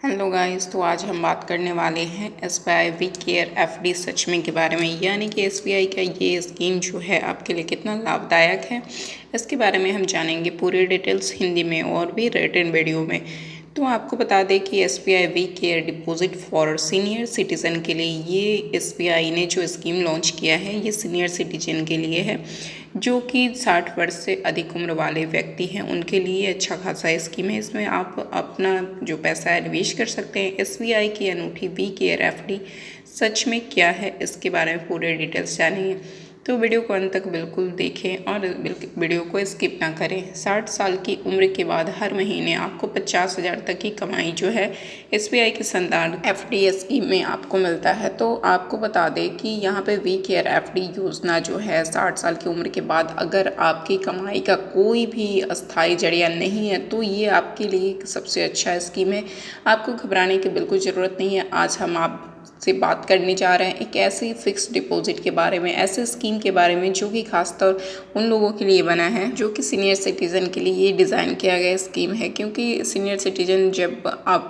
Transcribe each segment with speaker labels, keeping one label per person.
Speaker 1: Hello guys, तो आज हम बात करने वाले हैं एसबीआई वी केयर एफडी सच में के बारे में। यानी कि एसबीआई का ये स्कीम जो है आपके लिए कितना लाभदायक है, इसके बारे में हम जानेंगे पूरी डिटेल्स हिंदी में और भी रिटन वीडियो में। तो आपको बता दें कि SBI we care deposit for senior citizen के लिए ये एसबीआई ने जो स्कीम लॉन्च किया है ये सीनियर सिटीजन के लिए है, जो कि 60 वर्ष से अधिक उम्र वाले व्यक्ति हैं उनके लिए अच्छा खासा स्कीम है। इसमें आप अपना जो पैसा है निवेश कर सकते हैं। एसबीआई की अनूठी वी केयर एफडी सच में क्या है, इसके बारे में पूरे डिटेल्स जानेंगे। तो वीडियो को अंत तक बिल्कुल देखें और वीडियो को स्किप ना करें। 60 साल की उम्र के बाद हर महीने आपको 50,000 तक की कमाई जो है एसबीआई की शानदार एफडी स्कीम में आपको मिलता है। तो आपको बता दें कि यहाँ पे वी केयर एफडी योजना जो है 60 साल की उम्र के बाद अगर आपकी कमाई का कोई भी अस्थायी जरिया नहीं है तो ये आपके लिए सबसे अच्छा स्कीम है। आपको घबराने की बिल्कुल ज़रूरत नहीं है। आज हम आप से बात करने जा रहे हैं एक ऐसी फिक्स डिपॉजिट के बारे में, ऐसे स्कीम के बारे में जो कि खासतौर उन लोगों के लिए बना है जो कि सीनियर सिटीज़न के लिए ये डिज़ाइन किया गया स्कीम है। क्योंकि सीनियर सिटीज़न जब आप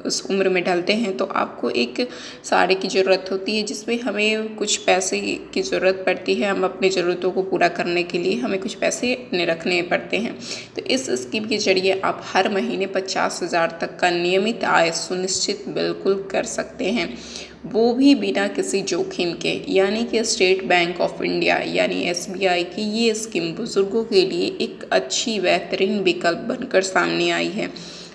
Speaker 1: उस उम्र में ढलते हैं तो आपको एक सहारे की ज़रूरत होती है, जिसमें हमें कुछ पैसे की ज़रूरत पड़ती है। हम अपनी ज़रूरतों को पूरा करने के लिए हमें कुछ पैसे अपने रखने पड़ते हैं। तो इस स्कीम के जरिए आप हर महीने 50,000 तक का नियमित आय सुनिश्चित बिल्कुल कर सकते हैं, वो भी बिना किसी जोखिम के। यानी कि स्टेट बैंक ऑफ इंडिया यानी एसबीआई की ये स्कीम बुज़ुर्गों के लिए एक अच्छी बेहतरीन विकल्प बनकर सामने आई है,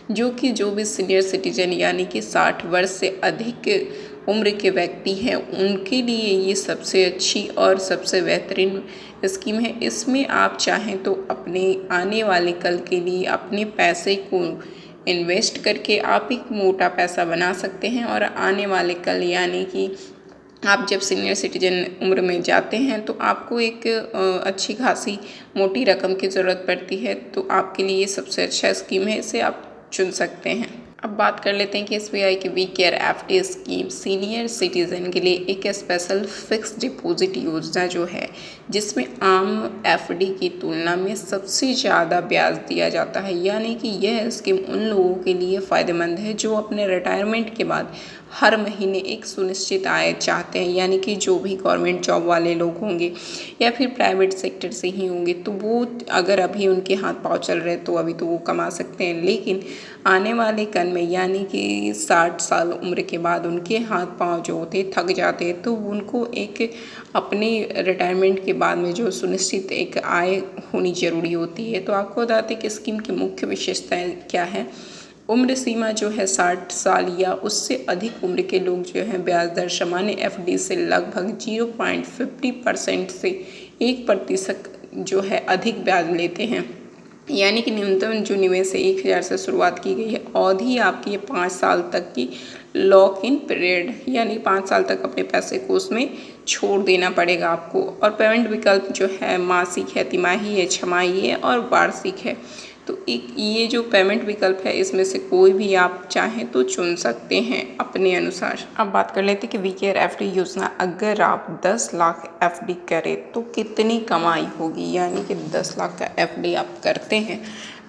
Speaker 1: जो भी सीनियर सिटीजन यानी कि 60 वर्ष से अधिक उम्र के व्यक्ति हैं उनके लिए ये सबसे अच्छी और सबसे बेहतरीन स्कीम है। इसमें आप चाहें तो अपने आने वाले कल के लिए अपने पैसे को इन्वेस्ट करके आप एक मोटा पैसा बना सकते हैं, और आने वाले कल यानी कि आप जब सीनियर सिटीजन उम्र में जाते हैं तो आपको एक अच्छी खासी मोटी रकम की ज़रूरत पड़ती है, तो आपके लिए ये सबसे अच्छा स्कीम है, इसे आप चुन सकते हैं। अब बात कर लेते हैं कि एसबीआई की we care FD scheme senior citizen के लिए एक स्पेशल फिक्स डिपॉजिट योजना जो है, जिसमें आम एफडी की तुलना में सबसे ज़्यादा ब्याज दिया जाता है। यानी कि यह स्कीम उन लोगों के लिए फ़ायदेमंद है जो अपने रिटायरमेंट के बाद हर महीने एक सुनिश्चित आय चाहते हैं। यानी कि जो भी गवर्नमेंट जॉब वाले लोग होंगे या फिर प्राइवेट सेक्टर से ही होंगे तो वो अगर अभी उनके हाथ पाँव चल रहे तो अभी तो वो कमा सकते हैं, लेकिन आने वाले कल में यानी कि 60 साल उम्र के बाद उनके हाथ पाँव जो होते थक जाते हैं, तो उनको एक अपने रिटायरमेंट के बाद में जो सुनिश्चित एक आय होनी ज़रूरी होती है। तो आपको बताते हैं कि स्कीम की मुख्य विशेषताएं क्या है। उम्र सीमा जो है 60 साल या उससे अधिक उम्र के लोग जो हैं ब्याज दर सामान्य एफडी से लगभग 0.50% से 1% जो है अधिक ब्याज लेते हैं। यानी कि न्यूनतम जो निवेश है 1000 से शुरुआत की गई है। अवधि आपकी ये 5 साल तक की लॉक इन पीरियड, यानी 5 साल तक अपने पैसे को उसमें छोड़ देना पड़ेगा आपको। और पेमेंट विकल्प जो है मासिक है, तिमाही है, छमाही है और वार्षिक है। तो एक ये जो पेमेंट विकल्प है इसमें से कोई भी आप चाहें तो चुन सकते हैं अपने अनुसार। अब बात कर लेते हैं कि वी केयर एफडी योजना अगर आप 10 लाख एफडी करें तो कितनी कमाई होगी। यानी कि 10 लाख का एफडी आप करते हैं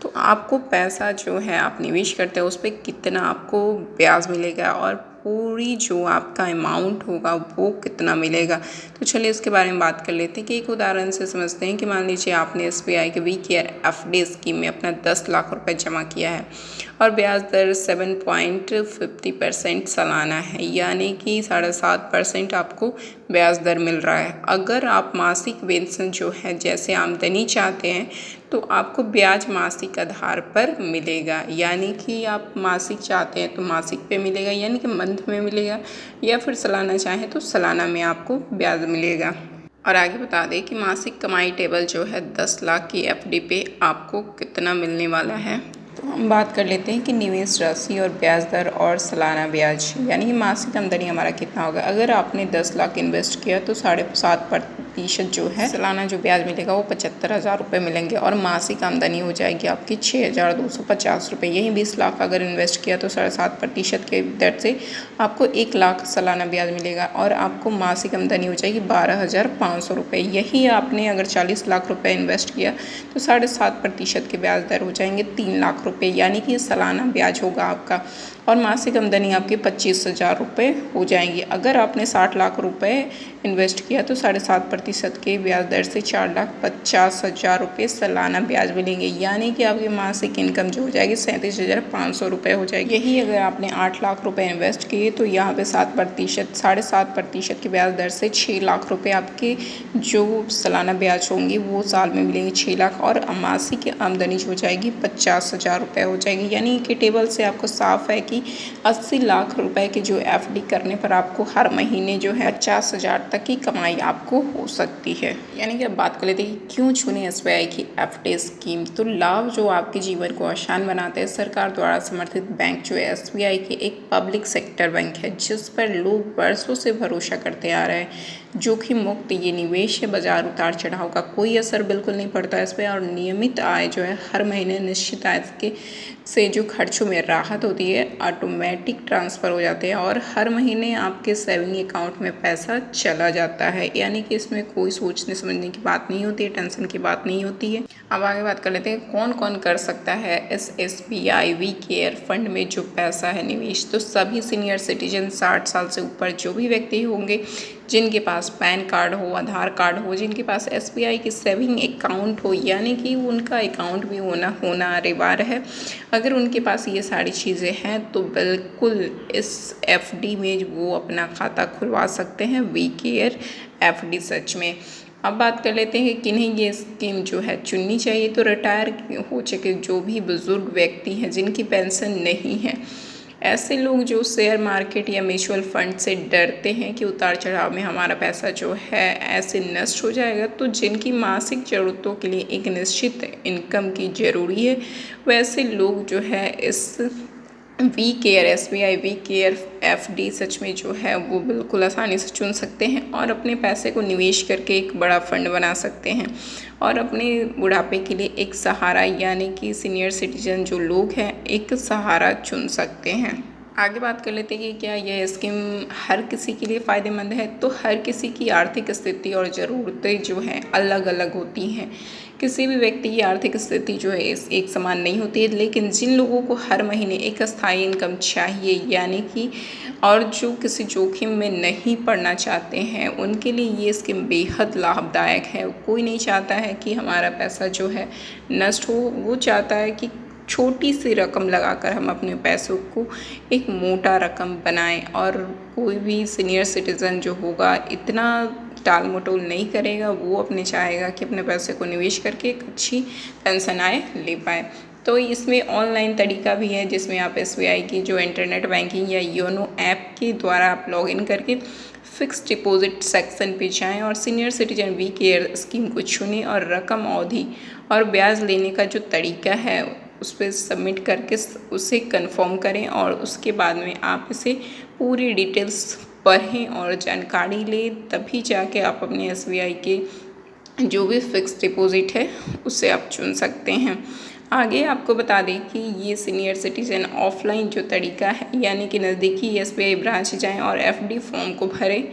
Speaker 1: तो आपको पैसा जो है आप निवेश करते हैं उस पर कितना आपको ब्याज मिलेगा और पूरी जो आपका अमाउंट होगा वो कितना मिलेगा। तो चलिए इसके बारे में बात कर लेते हैं कि एक उदाहरण से समझते हैं कि मान लीजिए आपने एसबीआई के वी केयर एफडी स्कीम में अपना 10 लाख रुपए जमा किया है और ब्याज दर 7.50% सालाना है, यानी कि 7.5% आपको ब्याज दर मिल रहा है। अगर आप मासिक वेतन जो है जैसे आमदनी चाहते हैं तो आपको ब्याज मासिक आधार पर मिलेगा। यानी कि आप मासिक चाहते हैं तो मासिक पे मिलेगा, यानी कि मंथ में मिलेगा, या फिर सालाना चाहें तो सालाना में आपको ब्याज मिलेगा। और आगे बता दें कि मासिक कमाई टेबल जो है 10 लाख की एफडी पे आपको कितना मिलने वाला है। तो हम बात कर लेते हैं कि निवेश राशि और ब्याज दर और सालाना ब्याज, यानी कि मासिक आमदनी हमारा कितना होगा। अगर आपने 10 लाख इन्वेस्ट किया तो 5% जो है सालाना जो ब्याज मिलेगा वो 75,000 रुपये मिलेंगे और मासिक आमदनी हो जाएगी आपकी 6,250 रुपये। यही 20 लाख अगर इन्वेस्ट किया तो 7.5% के दर से आपको 1 लाख सालाना ब्याज मिलेगा और आपको मासिक आमदनी हो जाएगी 12,500 रुपये। यही आपने अगर 40 लाख रुपये इन्वेस्ट किया तो 7.5% के ब्याज दर हो जाएंगे 3 लाख रुपये, यानी कि सालाना ब्याज होगा आपका और मासिक आमदनी आपकी 25,000 रुपये हो जाएंगी। अगर आपने 60 लाख रुपए इन्वेस्ट किया तो 7.5% के ब्याज दर से 4,50,000 रुपये सालाना ब्याज मिलेंगे, यानी कि आपकी मासिक इनकम जो हो जाएगी 37,500 रुपये हो जाएगी। यही अगर आपने 8 लाख रुपए इन्वेस्ट किए तो यहाँ पे 7.5% के ब्याज दर से 6 लाख रुपये आपके जो सालाना ब्याज होंगी वो साल में मिलेंगे 6 लाख और मासिक आमदनी जो हो जाएगी 50,000 रुपये हो जाएगी। यानी कि टेबल से आपको साफ है कि 80 लाख रुपए के जो एफडी करने पर आपको हर महीने जो है 50,000 तक की कमाई आपको हो सकती है। यानी कि अब बात कर लेते हैं कि क्यों चुने एसबीआई की एफडी स्कीम। तो लाभ जो आपके जीवन को आसान बनाते हैं, सरकार द्वारा समर्थित बैंक जो है एसबीआई की एक पब्लिक सेक्टर बैंक है जिस पर लोग वर्षों से भरोसा करते आ रहे हैं। जोखिम मुक्त ये निवेश है, बाजार उतार चढ़ाव का कोई असर बिल्कुल नहीं पड़ता इस पर और नियमित आय जो है हर महीने निश्चित आय के से जो खर्चों में राहत होती है ऑटोमेटिक ट्रांसफ़र हो जाते हैं और हर महीने आपके सेविंग अकाउंट में पैसा चला जाता है। यानी कि इसमें कोई सोचने समझने की बात नहीं होती है, टेंशन की बात नहीं होती है। अब आगे बात कर लेते हैं कौन कौन कर सकता है इस एसबीआई वी केयर फंड में जो पैसा है निवेश। तो सभी सीनियर सिटीजन 60 साल से ऊपर जो भी व्यक्ति होंगे जिनके पास पैन कार्ड हो, आधार कार्ड हो, जिनके पास एसबीआई की सेविंग अकाउंट हो, यानी कि उनका अकाउंट भी होना अनिवार्य है। अगर उनके पास ये सारी चीज़ें हैं तो बिल्कुल इस एफडी में वो अपना खाता खुलवा सकते हैं वी केयर एफडी सच में। अब बात कर लेते हैं किन्हें ये स्कीम जो है चुननी चाहिए। तो रिटायर हो चुके जो भी बुज़ुर्ग व्यक्ति हैं जिनकी पेंशन नहीं है, ऐसे लोग जो शेयर मार्केट या म्यूचुअल फंड से डरते हैं कि उतार चढ़ाव में हमारा पैसा जो है ऐसे नष्ट हो जाएगा, तो जिनकी मासिक ज़रूरतों के लिए एक निश्चित इनकम की ज़रूरी है, वैसे लोग जो है इस we care SBI we care FD सच में जो है वो बिल्कुल आसानी से चुन सकते हैं और अपने पैसे को निवेश करके एक बड़ा फंड बना सकते हैं और अपने बुढ़ापे के लिए एक सहारा यानी कि सीनियर सिटीजन जो लोग हैं एक सहारा चुन सकते हैं। आगे बात कर लेते हैं कि क्या यह स्कीम हर किसी के लिए फ़ायदेमंद है। तो हर किसी की आर्थिक स्थिति और ज़रूरतें जो हैं अलग अलग होती हैं। किसी भी व्यक्ति की आर्थिक स्थिति जो है एक समान नहीं होती है, लेकिन जिन लोगों को हर महीने एक अस्थायी इनकम चाहिए यानी कि और जो किसी जोखिम में नहीं पड़ना चाहते हैं उनके लिए ये स्कीम बेहद लाभदायक है। कोई नहीं चाहता है कि हमारा पैसा जो है नष्ट हो, वो चाहता है कि छोटी सी रकम लगाकर हम अपने पैसों को एक मोटा रकम बनाएं और कोई भी सीनियर सिटीज़न जो होगा इतना टाल मटोल नहीं करेगा, वो अपने चाहेगा कि अपने पैसे को निवेश करके एक अच्छी पेंशन आय ले पाए। तो इसमें ऑनलाइन तरीका भी है जिसमें आप एसबीआई की जो इंटरनेट बैंकिंग या योनो ऐप के द्वारा आप लॉगिन करके फिक्स डिपॉजिट सेक्शन पे जाएं और senior citizen we care scheme को चुनें और रकम अवधि और ब्याज लेने का जो तरीका है उस पर सबमिट करके उसे कंफर्म करें और उसके बाद में आप इसे पूरी डिटेल्स पढ़ें और जानकारी लें, तभी जाके आप अपने एसबीआई के जो भी फिक्स डिपॉजिट है उसे आप चुन सकते हैं। आगे आपको बता दें कि ये सीनियर सिटीजन ऑफलाइन जो तरीका है यानी कि नज़दीकी एसबीआई ब्रांच जाएं और एफडी फॉर्म को भरें,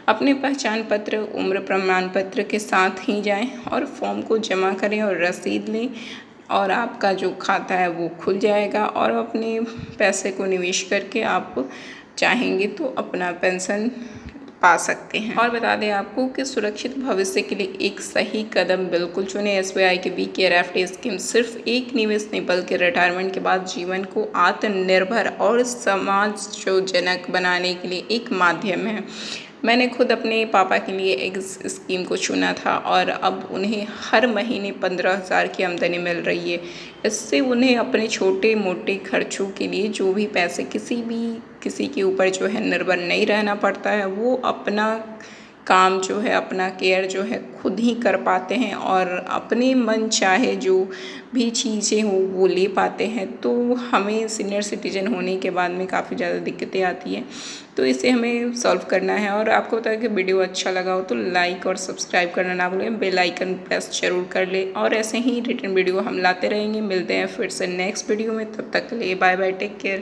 Speaker 1: अपने पहचान पत्र उम्र प्रमाण पत्र के साथ ही जाएं और फॉर्म को जमा करें और रसीद लें और आपका जो खाता है वो खुल जाएगा और अपने पैसे को निवेश करके आप चाहेंगे तो अपना पेंशन पा सकते हैं। और बता दें आपको कि सुरक्षित भविष्य के लिए एक सही कदम बिल्कुल चुने। एसबीआई के वी केयर एफडी स्कीम सिर्फ एक निवेश नहीं बल्कि रिटायरमेंट के बाद जीवन को आत्मनिर्भर और समाजजनक बनाने के लिए एक माध्यम है। मैंने खुद अपने पापा के लिए एक स्कीम को चुना था और अब उन्हें हर महीने 15,000 की आमदनी मिल रही है। इससे उन्हें अपने छोटे मोटे खर्चों के लिए जो भी पैसे किसी के ऊपर जो है निर्भर नहीं रहना पड़ता है, वो अपना काम जो है, अपना केयर जो है खुद ही कर पाते हैं और अपने मन चाहे जो भी चीज़ें हो वो ले पाते हैं। तो हमें सीनियर सिटीजन होने के बाद में काफ़ी ज़्यादा दिक्कतें आती हैं, तो इसे हमें सॉल्व करना है। और आपको पता है कि वीडियो अच्छा लगा हो तो लाइक और सब्सक्राइब करना ना भूलें, बेल आइकन प्रेस जरूर कर ले और ऐसे ही रिटर्न वीडियो हम लाते रहेंगे। मिलते हैं फिर से नेक्स्ट वीडियो में, तब तक के लिए बाय बाय, टेक केयर।